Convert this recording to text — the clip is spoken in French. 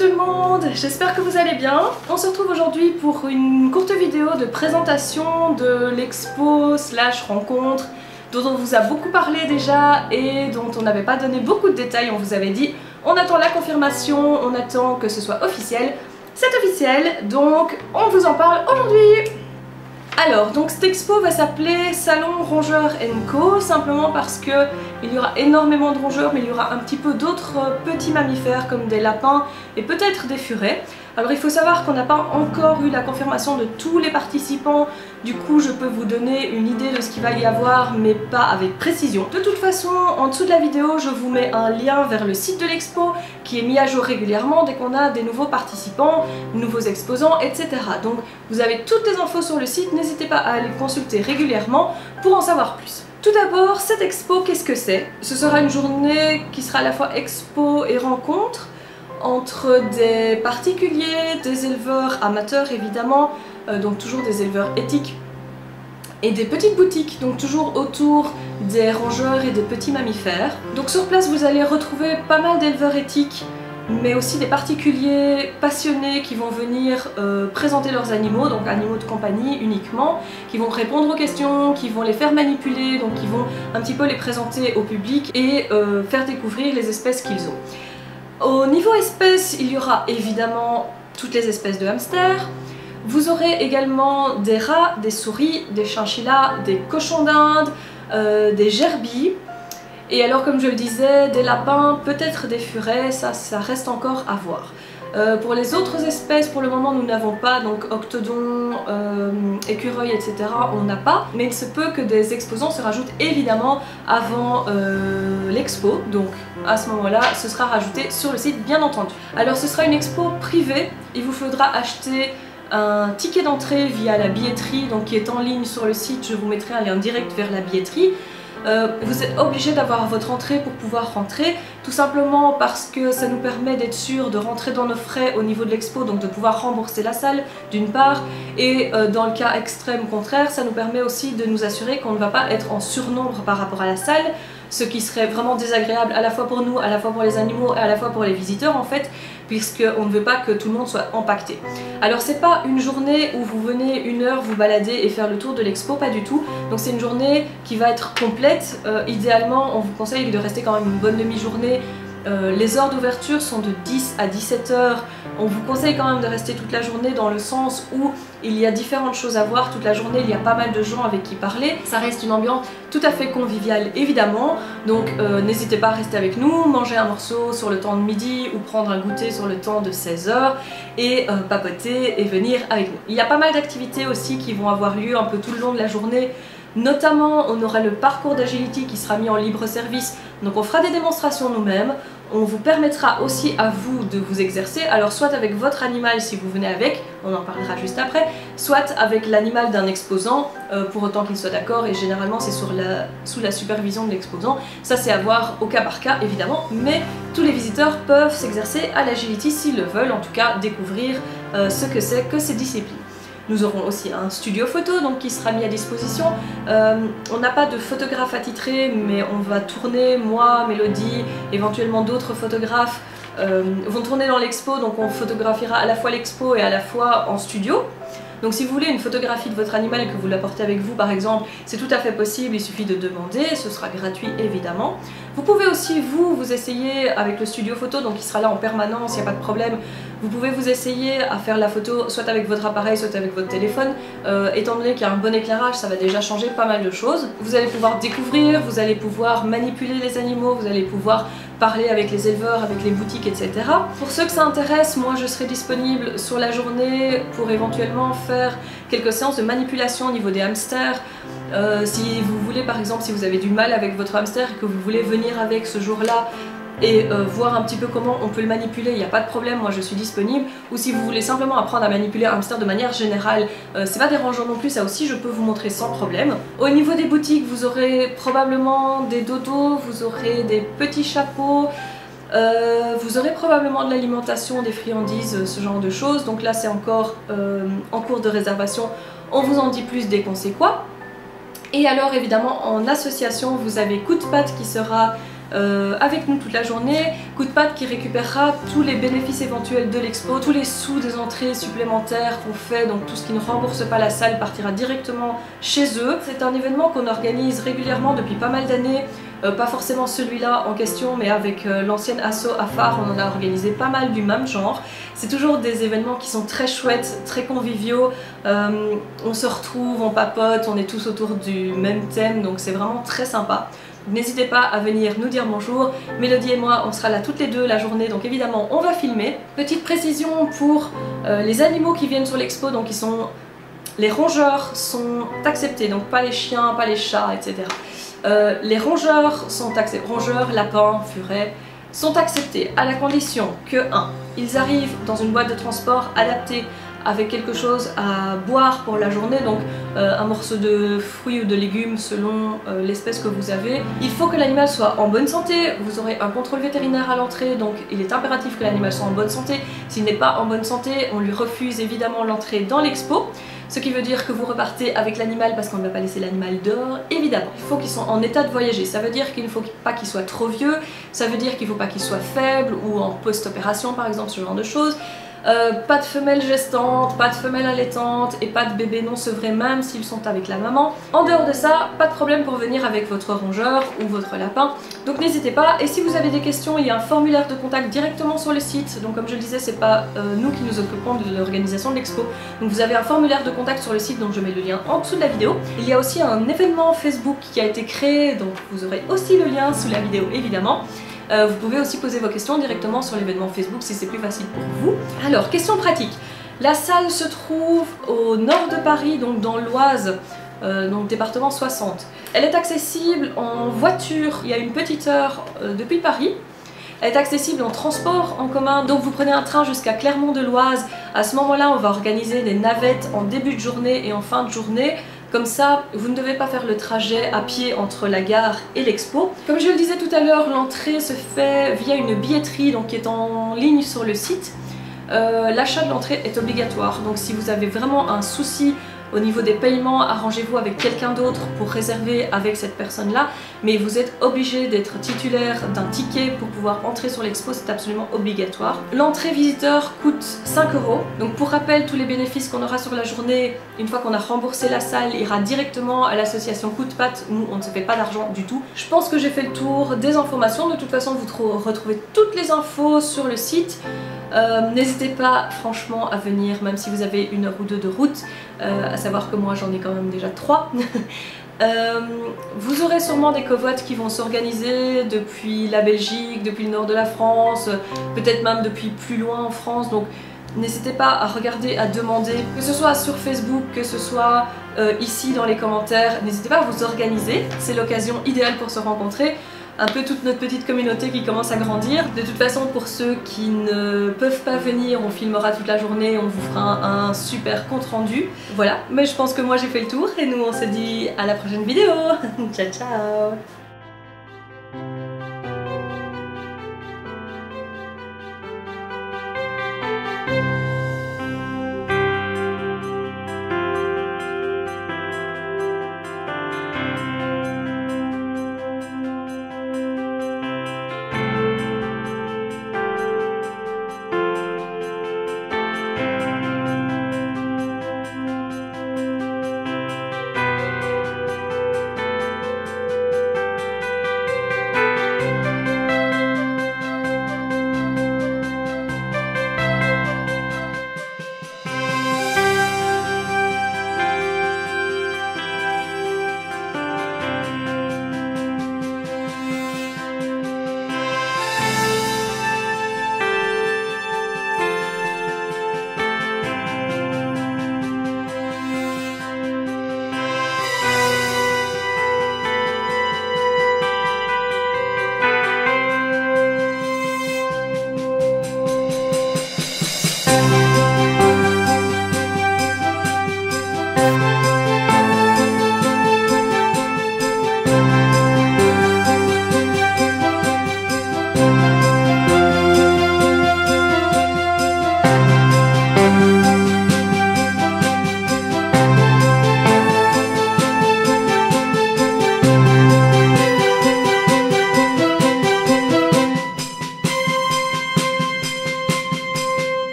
tout le monde, j'espère que vous allez bien. On se retrouve aujourd'hui pour une courte vidéo de présentation de l'expo slash rencontre dont on vous a beaucoup parlé déjà et dont on n'avait pas donné beaucoup de détails. On vous avait dit on attend la confirmation, on attend que ce soit officiel. C'est officiel, donc on vous en parle aujourd'hui. Alors, donc cette expo va s'appeler Salon Rongeurs & Co, simplement parce que il y aura énormément de rongeurs, mais il y aura un petit peu d'autres petits mammifères comme des lapins et peut-être des furets. Alors il faut savoir qu'on n'a pas encore eu la confirmation de tous les participants, du coup je peux vous donner une idée de ce qu'il va y avoir, mais pas avec précision. De toute façon, en dessous de la vidéo, je vous mets un lien vers le site de l'expo qui est mis à jour régulièrement dès qu'on a des nouveaux participants, nouveaux exposants, etc. Donc vous avez toutes les infos sur le site, n'hésitez pas à aller consulter régulièrement pour en savoir plus. Tout d'abord, cette expo, qu'est-ce que c'est? Ce sera une journée qui sera à la fois expo et rencontre, entre des particuliers, des éleveurs amateurs évidemment, donc toujours des éleveurs éthiques, et des petites boutiques, donc toujours autour des rongeurs et des petits mammifères. Donc sur place vous allez retrouver pas mal d'éleveurs éthiques, mais aussi des particuliers passionnés qui vont venir présenter leurs animaux, donc animaux de compagnie uniquement, qui vont répondre aux questions, qui vont les faire manipuler, donc qui vont un petit peu les présenter au public et faire découvrir les espèces qu'ils ont. Au niveau espèces, il y aura évidemment toutes les espèces de hamsters. Vous aurez également des rats, des souris, des chinchillas, des cochons d'Inde, des gerbilles. Et alors comme je le disais, des lapins, peut-être des furets, ça reste encore à voir. Pour les autres espèces, pour le moment nous n'avons pas, donc octodons, écureuils, etc. on n'a pas, mais il se peut que des exposants se rajoutent évidemment avant l'expo, donc à ce moment-là ce sera rajouté sur le site bien entendu. Alors ce sera une expo privée, il vous faudra acheter un ticket d'entrée via la billetterie, donc qui est en ligne sur le site, je vous mettrai un lien direct vers la billetterie. Vous êtes obligé d'avoir votre entrée pour pouvoir rentrer, tout simplement parce que ça nous permet d'être sûr de rentrer dans nos frais au niveau de l'expo, donc de pouvoir rembourser la salle d'une part, et dans le cas extrême contraire, ça nous permet aussi de nous assurer qu'on ne va pas être en surnombre par rapport à la salle, ce qui serait vraiment désagréable à la fois pour nous, à la fois pour les animaux et à la fois pour les visiteurs en fait, puisqu'on ne veut pas que tout le monde soit empaqueté. Alors c'est pas une journée où vous venez une heure vous balader et faire le tour de l'expo, pas du tout. Donc c'est une journée qui va être complète. Idéalement, on vous conseille de rester quand même une bonne demi-journée. Les heures d'ouverture sont de 10 à 17 heures. On vous conseille quand même de rester toute la journée dans le sens où il y a différentes choses à voir toute la journée, il y a pas mal de gens avec qui parler. Ça reste une ambiance tout à fait conviviale évidemment, donc n'hésitez pas à rester avec nous, manger un morceau sur le temps de midi ou prendre un goûter sur le temps de 16 heures et papoter et venir avec nous. Il y a pas mal d'activités aussi qui vont avoir lieu un peu tout le long de la journée. Notamment, on aura le parcours d'agility qui sera mis en libre service, donc on fera des démonstrations nous-mêmes, on vous permettra aussi à vous de vous exercer, alors soit avec votre animal si vous venez avec, on en parlera juste après, soit avec l'animal d'un exposant, pour autant qu'il soit d'accord, et généralement c'est sous la supervision de l'exposant, ça c'est à voir au cas par cas évidemment, mais tous les visiteurs peuvent s'exercer à l'agility s'ils le veulent, en tout cas découvrir ce que c'est que ces disciplines. Nous aurons aussi un studio photo donc, qui sera mis à disposition. On n'a pas de photographe attitré, mais on va tourner, moi, Mélodie, éventuellement d'autres photographes vont tourner dans l'expo, donc on photographiera à la fois l'expo et à la fois en studio. Donc si vous voulez une photographie de votre animal et que vous l'apportez avec vous par exemple, c'est tout à fait possible, il suffit de demander, ce sera gratuit évidemment. Vous pouvez aussi vous essayer avec le studio photo, donc il sera là en permanence, il n'y a pas de problème. Vous pouvez vous essayer à faire la photo soit avec votre appareil, soit avec votre téléphone. Étant donné qu'il y a un bon éclairage, ça va déjà changer pas mal de choses. Vous allez pouvoir découvrir, vous allez pouvoir manipuler les animaux, vous allez pouvoir parler avec les éleveurs, avec les boutiques, etc. Pour ceux que ça intéresse, moi je serai disponible sur la journée pour éventuellement faire quelques séances de manipulation au niveau des hamsters. Si vous voulez par exemple, si vous avez du mal avec votre hamster et que vous voulez venir avec ce jour-là et voir un petit peu comment on peut le manipuler, il n'y a pas de problème, moi je suis disponible. Ou si vous voulez simplement apprendre à manipuler un hamster de manière générale, c'est pas dérangeant non plus, ça aussi je peux vous montrer sans problème. Au niveau des boutiques, vous aurez probablement des dodos, vous aurez des petits chapeaux, vous aurez probablement de l'alimentation, des friandises, ce genre de choses. Donc là c'est encore en cours de réservation, on vous en dit plus dès qu'on sait quoi. Et alors évidemment en association, vous avez Coup de Patte qui sera avec nous toute la journée. Coup de patte qui récupérera tous les bénéfices éventuels de l'expo, tous les sous des entrées supplémentaires qu'on fait, donc tout ce qui ne rembourse pas la salle partira directement chez eux. C'est un événement qu'on organise régulièrement depuis pas mal d'années, pas forcément celui-là en question, mais avec l'ancienne asso Afar, on en a organisé pas mal du même genre. C'est toujours des événements qui sont très chouettes, très conviviaux, on se retrouve, on papote, on est tous autour du même thème, donc c'est vraiment très sympa. N'hésitez pas à venir nous dire bonjour. Mélodie et moi, on sera là toutes les deux la journée, donc évidemment on va filmer. Petite précision pour les animaux qui viennent sur l'expo, donc les rongeurs sont acceptés, donc pas les chiens, pas les chats, etc. Les rongeurs sont acceptés, rongeurs, lapins, furets, sont acceptés à la condition que 1. Ils arrivent dans une boîte de transport adaptée avec quelque chose à boire pour la journée, donc un morceau de fruits ou de légumes selon l'espèce que vous avez. Il faut que l'animal soit en bonne santé, vous aurez un contrôle vétérinaire à l'entrée, donc il est impératif que l'animal soit en bonne santé. S'il n'est pas en bonne santé, on lui refuse évidemment l'entrée dans l'expo. Ce qui veut dire que vous repartez avec l'animal parce qu'on ne va pas laisser l'animal dehors, évidemment. Il faut qu'ils soient en état de voyager, ça veut dire qu'il ne faut pas qu'ils soient trop vieux, ça veut dire qu'il ne faut pas qu'ils soient faibles ou en post-opération par exemple, ce genre de choses. Pas de femelle gestante, pas de femelle allaitante et pas de bébé non sevré même s'ils sont avec la maman. En dehors de ça, pas de problème pour venir avec votre rongeur ou votre lapin. Donc n'hésitez pas, et si vous avez des questions, il y a un formulaire de contact directement sur le site. Donc comme je le disais, c'est pas nous qui nous occupons de l'organisation de l'expo. Donc vous avez un formulaire de contact sur le site, donc je mets le lien en dessous de la vidéo. Il y a aussi un événement Facebook qui a été créé, donc vous aurez aussi le lien sous la vidéo évidemment. Vous pouvez aussi poser vos questions directement sur l'événement Facebook si c'est plus facile pour vous. Alors, question pratique. La salle se trouve au nord de Paris, donc dans l'Oise, donc département 60. Elle est accessible en voiture, il y a une petite heure depuis Paris. Elle est accessible en transport en commun, donc vous prenez un train jusqu'à Clermont-de-Loise. À ce moment-là, on va organiser des navettes en début de journée et en fin de journée. Comme ça, vous ne devez pas faire le trajet à pied entre la gare et l'expo. Comme je le disais tout à l'heure, l'entrée se fait via une billetterie donc qui est en ligne sur le site. L'achat de l'entrée est obligatoire, donc si vous avez vraiment un souci au niveau des paiements, arrangez-vous avec quelqu'un d'autre pour réserver avec cette personne-là, mais vous êtes obligé d'être titulaire d'un ticket pour pouvoir entrer sur l'expo, c'est absolument obligatoire. L'entrée visiteur coûte 5 €, donc pour rappel, tous les bénéfices qu'on aura sur la journée, une fois qu'on a remboursé la salle, ira directement à l'association Coup de Patte. Nous, on ne se fait pas d'argent du tout. Je pense que j'ai fait le tour des informations, de toute façon, vous retrouvez toutes les infos sur le site. N'hésitez pas franchement à venir, même si vous avez 1 heure ou 2 de route, à savoir que moi j'en ai quand même déjà 3. Vous aurez sûrement des covoites qui vont s'organiser depuis la Belgique, depuis le nord de la France, peut-être même depuis plus loin en France, donc n'hésitez pas à regarder, à demander, que ce soit sur Facebook, que ce soit ici dans les commentaires, n'hésitez pas à vous organiser, c'est l'occasion idéale pour se rencontrer. Un peu toute notre petite communauté qui commence à grandir. De toute façon, pour ceux qui ne peuvent pas venir, on filmera toute la journée, on vous fera un super compte rendu. Voilà, mais je pense que moi j'ai fait le tour et nous on se dit à la prochaine vidéo. Ciao ciao.